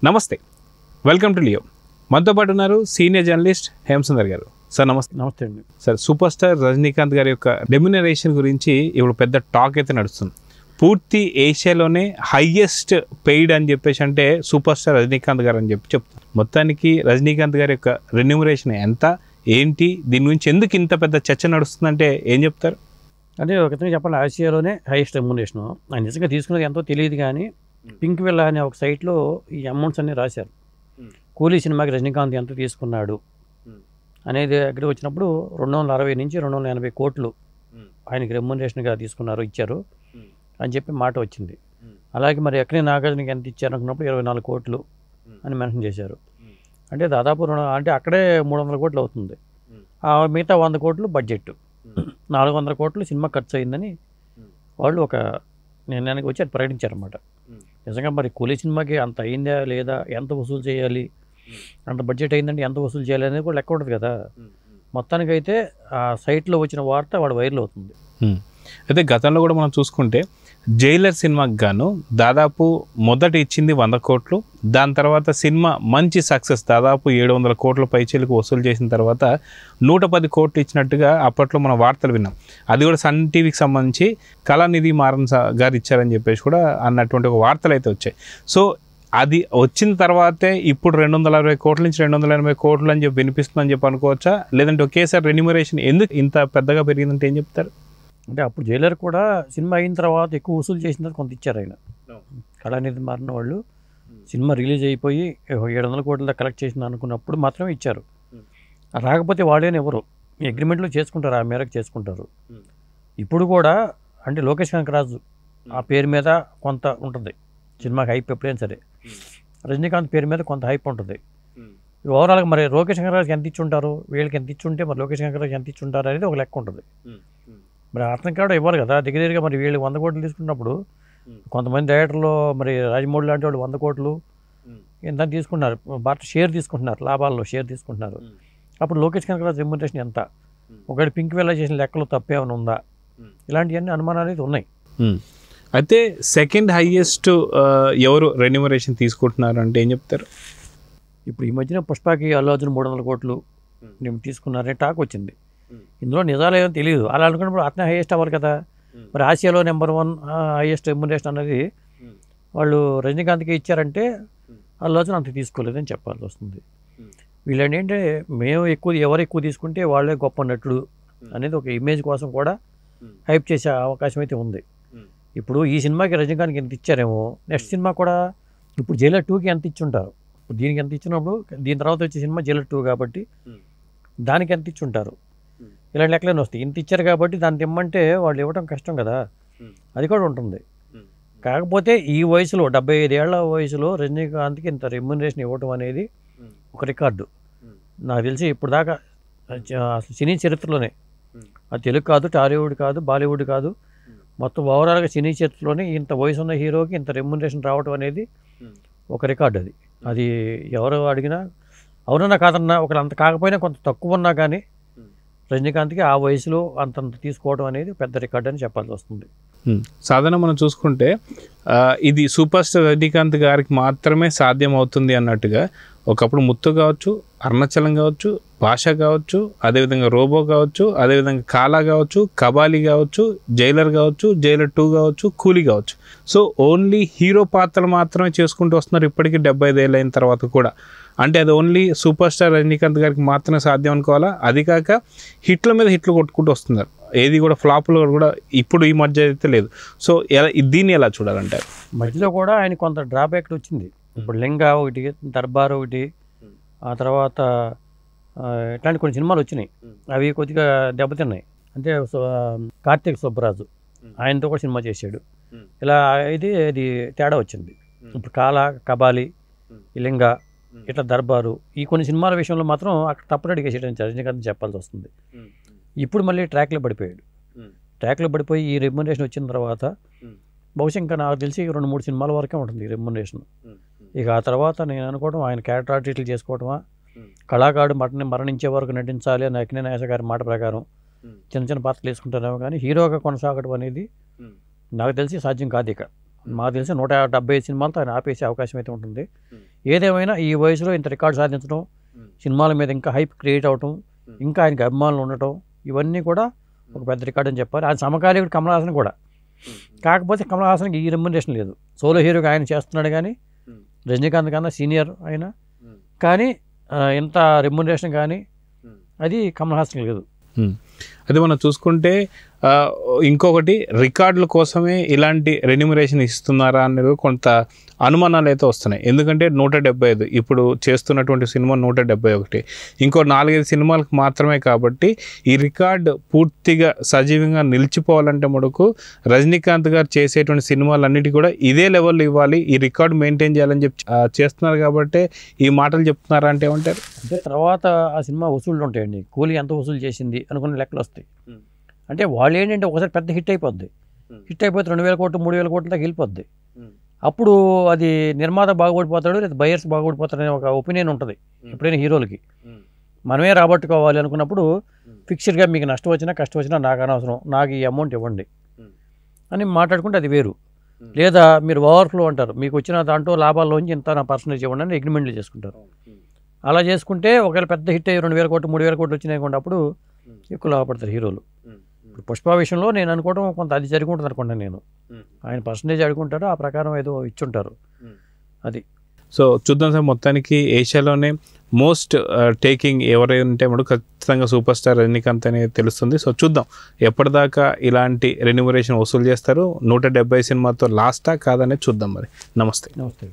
నమస్తే, welcome to Leo. మనతో పాటు ఉన్నారు సీనియర్ జర్నలిస్ట్ హేమసుందర్ గారు. సార్ నమస్తే. నమస్తే అండి. సార్, సూపర్ స్టార్ రజనీకాంత్ గారి యొక్క రెమ్యునరేషన్ గురించి ఇప్పుడు పెద్ద టాక్ అయితే నడుస్తుంది. పూర్తి ఏషియాలోనే హైయెస్ట్ పెయిడ్ అని చెప్పేసి అంటే సూపర్ స్టార్ రజనీకాంత్ గారు అని చెప్తారు. మొత్తానికి రజనీకాంత్ గారి యొక్క రెమ్యునరేషన్ ఎంత, ఏంటి, దీని గురించి ఎందుకు ఇంత పెద్ద చర్చ నడుస్తుందంటే ఏం చెప్తారు? అంటే ఒక విధంగా చెప్పాలి, ఆసియాలోనే హైయెస్ట్ రెమ్యునరేషన్. ఆయన నిజంగా తీసుకున్నది ఎంతో తెలియదు, కానీ పింక్ విల్లా అనే ఒక సైట్లో ఈ అమౌంట్స్ అన్నీ రాశారు. కూలీ సినిమాకి రజనీకాంత్ ఎంత తీసుకున్నాడు అనేది దగ్గర వచ్చినప్పుడు 260 నుంచి 280 కోట్లు ఆయనకి రెమ్యునరేషన్గా ఇచ్చారు అని చెప్పి మాట వచ్చింది. అలాగే మరి ఎక్కడే నాగార్జునకి ఎంత ఇచ్చారు అనుకున్నప్పుడు 24 కోట్లు అని మెన్షన్ చేశారు. అంటే దాదాపు అంటే అక్కడే 300 కోట్లు అవుతుంది. మిగతా 100 కోట్లు బడ్జెట్, 400 కోట్లు సినిమా ఖర్చు అయిందని వాళ్ళు ఒక నిర్ణయానికి వచ్చి అది ప్రకటించారన్నమాట. నిజంగా మరి కూలీ సినిమాకి అంత అయిందా లేదా, ఎంత వసూలు చేయాలి, అంత బడ్జెట్ అయిందంటే ఎంత వసూలు చేయాలి అనేది కూడా లెక్క ఉంటుంది కదా. మొత్తానికైతే ఆ సైట్లో వచ్చిన వార్త వాడు వైరల్ అవుతుంది. అయితే గతంలో కూడా మనం చూసుకుంటే జైలర్ సినిమాకి గాను దాదాపు మొదట ఇచ్చింది 100 కోట్లు. దాని తర్వాత సినిమా మంచి సక్సెస్, దాదాపు 700 కోట్ల పైచీలకు వసూలు చేసిన తర్వాత 110 కోట్లు ఇచ్చినట్టుగా అప్పట్లో మనం వార్తలు విన్నాం. అది కూడా సన్ టీవీకి సంబంధించి కళానిధి మారన్ గారు ఇచ్చారని చెప్పేసి కూడా అన్నటువంటి ఒక వార్తలు అయితే వచ్చాయి. సో అది వచ్చిన తర్వాతే ఇప్పుడు 260 కోట్ల నుంచి 280 కోట్లు అని చెప్పి వినిపిస్తుందని చెప్పి అనుకోవచ్చా, లేదంటే ఒకేసారి రెమ్యునరేషన్ ఎందుకు ఇంత పెద్దగా పెరిగిందంటే ఏం చెప్తారు? అంటే అప్పుడు జైలర్ కూడా సినిమా అయిన తర్వాత ఎక్కువ వసూలు చేసిన తర్వాత కొంత ఇచ్చారు ఆయన. కళానిధి మారిన వాళ్ళు సినిమా రిలీజ్ అయిపోయి 700 కోట్ల దాకా కలెక్ట్ చేసింది అనుకున్నప్పుడు మాత్రమే ఇచ్చారు. రాకపోతే వాళ్ళేనే ఎవరు అగ్రిమెంట్లో చేసుకుంటారు, ఆ మేరకు చేసుకుంటారు. ఇప్పుడు కూడా అంటే లోకేష్ కనకరాజు ఆ పేరు మీద కొంత ఉంటుంది సినిమాకి హైప్, ఎప్పుడైనా సరే రజనీకాంత్ పేరు మీద కొంత హైప్ ఉంటుంది. ఓవరాల్గా మరి లోకేష్ కనకరాజుకి ఎంత ఇచ్చి ఉంటారు, వీళ్ళకి ఎంత ఇచ్చి ఉంటే మరి లోకేష్ కనకరాజు ఎంత ఇచ్చి ఉంటారు అనేది ఒక లెక్క ఉంటుంది. మరి అతను కూడా ఇవ్వాలి కదా, దగ్గరగా మరి వీళ్ళు 100 కోట్లు తీసుకున్నప్పుడు కొంతమంది డైరెక్టర్లు మరి రాజమౌళి లాంటి వాళ్ళు 100 కోట్లు ఎంత తీసుకుంటున్నారు, భారత షేర్ తీసుకుంటున్నారు, లాభాల్లో షేర్ తీసుకుంటున్నారు. అప్పుడు లోకేష్ కనకరాజు రెమ్యునరేషన్ ఎంత, ఒకటి పింక్ విల్లా చేసిన లెక్కలో తప్పేమైనా ఉందా, ఇలాంటివన్నీ అనుమానాలు అయితే ఉన్నాయి. అయితే సెకండ్ హైయెస్ట్ ఎవరు రెమ్యునరేషన్ తీసుకుంటున్నారు అంటే ఏం చెప్తారు? ఇప్పుడు ఈ మధ్యన పుష్పకి అల్లు అర్జున్ 300 కోట్లు తీసుకున్నారనే టాక్ వచ్చింది. ఇందులో నిజాలు ఏమో తెలియదు. అలా అనుకున్నప్పుడు అతనే హైయెస్ట్ అవ్వాలి కదా. మరి ఆసియాలో నెంబర్ 1 హైయెస్ట్ రెమ్యునరేషన్ అనేది వాళ్ళు రజనీకాంత్కి ఇచ్చారంటే అల్లు అర్జున్ అంత తీసుకోలేదని చెప్పాల్సి వస్తుంది. వీళ్ళని ఏంటంటే మేము ఎవరు ఎక్కువ తీసుకుంటే వాళ్ళే గొప్ప నటుడు అనేది ఒక ఇమేజ్ కోసం కూడా హైప్ చేసే అవకాశం అయితే ఉంది. ఇప్పుడు ఈ సినిమాకి రజనీకాంత్కి ఎంత ఇచ్చారేమో, నెక్స్ట్ సినిమా కూడా ఇప్పుడు జైలర్ 2కి ఎంత ఇచ్చి ఉంటారు, దీనికి ఎంత ఇచ్చినప్పుడు దీని తర్వాత వచ్చే సినిమా జైలర్ 2 కాబట్టి దానికి ఎంత ఇచ్చి ఉంటారు, ఇలాంటి లెక్కలేని వస్తాయి. ఇంత ఇచ్చారు కాబట్టి దాన్ని ఇమ్మంటే వాళ్ళు ఇవ్వడం కష్టం కదా, అది కూడా ఉంటుంది. కాకపోతే ఈ వయసులో 75 ఏళ్ల వయసులో రజనీకాంత్కి ఇంత రెమ్యునరేషన్ ఇవ్వటం అనేది ఒక రికార్డు. నాకు తెలిసి ఇప్పుడు దాకా అసలు సినీ చరిత్రలోనే, అది తెలుగు కాదు, టాలీవుడ్ కాదు, బాలీవుడ్ కాదు, మొత్తం ఓవరాల్గా సినీ చరిత్రలోనే ఇంత వయసు ఉన్న హీరోకి ఇంత రెమ్యునరేషన్ రావడం అనేది ఒక రికార్డు. అది ఎవరు అడిగినా అవునన్నా కాదన్నా, ఒకరు అంత కాకపోయినా కొంత తక్కువ ఉన్నా కానీ రజనీకాంత్కి ఆ వయసులో అంతంత తీసుకోవడం అనేది పెద్ద రికార్డ్ అని చెప్పాల్సి వస్తుంది. సాధారణ మనం చూసుకుంటే ఇది సూపర్ స్టార్ రజనీకాంత్ గారికి మాత్రమే సాధ్యం అవుతుంది అన్నట్టుగా ఒకప్పుడు ముత్తు కావచ్చు, అరుణాచలం కావచ్చు, భాష కావచ్చు, అదేవిధంగా రోబో కావచ్చు, అదేవిధంగా కాలా కావచ్చు, కబాలి కావచ్చు, జైలర్ కావచ్చు, జైలర్ 2 కావచ్చు, కూలీ కావచ్చు. సో ఓన్లీ హీరో పాత్రలు మాత్రమే చేసుకుంటూ వస్తున్నారు ఇప్పటికీ 75 ఏళ్ళు అయిన తర్వాత కూడా. అంటే అది ఓన్లీ సూపర్ స్టార్ రజనీకాంత్ గారికి మాత్రమే సాధ్యం అనుకోవాలా? అది కాక హిట్ల మీద హిట్లు కొట్టుకుంటూ వస్తున్నారు, ఏది కూడా ఫ్లాప్లో కూడా ఇప్పుడు ఈ మధ్య అయితే లేదు. సో దీన్ని ఎలా చూడాలంటారు? మధ్యలో కూడా ఆయన కొంత డ్రాబ్యాక్ వచ్చింది. ఇప్పుడు లింగా ఒకటి, దర్బార్ ఒకటి, ఆ తర్వాత ఇట్లాంటి కొన్ని సినిమాలు వచ్చినాయి, అవి కొద్దిగా దెబ్బతిన్నాయి. అంటే కార్తీక్ సుబ్బరాజు ఆయనతో కూడా సినిమా చేశాడు. ఇలా అయితే అది తేడా వచ్చింది. ఇప్పుడు కాలా, కబాలి, లింగా, ఇట్లా దర్బారు, ఈ కొన్ని సినిమాల విషయంలో మాత్రం అక్కడ తప్పుడు అడిగేసేయడం రజనీకాంత్ చెప్పాల్సి వస్తుంది. ఇప్పుడు మళ్ళీ ట్రాక్లో పడిపోయాడు. ట్రాక్లో పడిపోయి ఈ రెమ్యునరేషన్ వచ్చిన తర్వాత బహుశా ఇంకా నాకు తెలిసి 2-3 సినిమాల వరకే ఉంటుంది రెమ్యునరేషన్. ఇక ఆ తర్వాత నేను అనుకోవడం ఆయన క్యారెక్టర్ ఆర్టిస్టులు చేసుకోవటమా, కళాకారుడు మరణించే వరకు నటించాలి అని అక్కినేని నాగేశ్వర గారి మాట ప్రకారం చిన్న చిన్న పాత్రలు వేసుకుంటారేమో, కానీ హీరోగా కొనసాగడం అనేది నాకు తెలిసి సాధ్యం కాదు. ఇక మాకు తెలిసి 175 సినిమాలతో ఆయన ఆపేసే అవకాశం అయితే ఉంటుంది. ఏదేమైనా ఈ వయసులో ఇంత రికార్డు సాధించడం, సినిమాల మీద ఇంకా హైప్ క్రియేట్ అవటం, ఇంకా ఆయనకి అభిమానులు ఉండటం, ఇవన్నీ కూడా ఒక పెద్ద రికార్డు అని చెప్పాలి. ఆయన సమకాలీకుడు కమల్ హాసన్ కూడా. కాకపోతే కమల్ హాసన్కి ఈ రెమ్యునరేషన్ లేదు. సోలో హీరోగా ఆయన చేస్తున్నాడు కానీ రజనీకాంత్ కన్నా సీనియర్ ఆయన, కానీ ఇంత రెమ్యునరేషన్ కానీ అది కమల్ హాసన్ లేదు. అదే మనం చూసుకుంటే ఇంకొకటి రికార్డుల కోసమే ఇలాంటి రెన్యూమరేషన్ ఇస్తున్నారా అనేది కొంత అనుమానాలు అయితే వస్తున్నాయి. ఎందుకంటే 175 ఇప్పుడు చేస్తున్నటువంటి సినిమా 171, ఇంకో 4-5 సినిమాలకు మాత్రమే. కాబట్టి ఈ రికార్డు పూర్తిగా సజీవంగా నిలిచిపోవాలంటే మటుకు రజనీకాంత్ గారు చేసేటువంటి సినిమాలన్నిటి కూడా ఇదే లెవెల్లో ఇవ్వాలి, ఈ రికార్డు మెయింటైన్ చేయాలని చెప్పి చేస్తున్నారు. కాబట్టి ఈ మాటలు చెప్తున్నారా అంటే ఏమంటారు? అంటే తర్వాత ఆ సినిమా వసూళ్ళు ఉంటాయండి, కూలీ ఎంత వసూలు చేసింది అనుకున్న లెక్కలు వస్తాయి. అంటే వాళ్ళు ఏంటంటే ఒకసారి పెద్ద హిట్ అయిపోద్ది, హిట్ అయిపోతే 2,000 కోట్లు 3,000 కోట్ల దాకా వెళ్ళిపోద్ది. అప్పుడు అది నిర్మాత బాగుపడిపోతాడు లేదా బయర్స్ బాగుపడిపోతాడనే ఒక ఒపీనియన్ ఉంటుంది ఎప్పుడైనా హీరోలకి. మనమే రాబట్టుకోవాలి అనుకున్నప్పుడు ఫిక్స్డ్గా మీకు నష్టం వచ్చినా కష్టం వచ్చినా నాకు అనవసరం, నాకు ఈ అమౌంట్ ఇవ్వండి అని మాట్లాడుకుంటే అది వేరు. లేదా మీరు ఓవర్ఫ్లో అంటారు, మీకు వచ్చిన దాంట్లో లాభాల్లోంచి ఇంత నా పర్సంటేజ్ ఇవ్వండి అని అగ్రిమెంట్లు చేసుకుంటారు. అలా చేసుకుంటే ఒకవేళ పెద్ద హిట్ అయ్యి 2,000 కోట్లు 3,000 కోట్లు వచ్చినాయి అనుకోండి, అప్పుడు ఎక్కువ లాభపడతారు హీరోలు. ఇప్పుడు పుష్ప విషయంలో నేను అనుకోవడం కొంత అది జరిగి ఉంటుంది అనుకుంటాను నేను. ఆయన పర్సంటేజ్ అడుగుంటారు, ఆ ప్రకారం ఏదో ఇచ్చుంటారు అది. సో చూద్దాం సార్, మొత్తానికి ఏషియాలోనే మోస్ట్ టేకింగ్ ఎవరైతే మనకు ఖచ్చితంగా సూపర్ స్టార్ రజనీకాంత్ అనేది తెలుస్తుంది. సో చూద్దాం ఎప్పటిదాకా ఇలాంటి రెన్యూమరేషన్ వసూలు చేస్తారు. 170 సినిమాతో లాస్టా కాదనేది చూద్దాం. మరి నమస్తే. నమస్తే.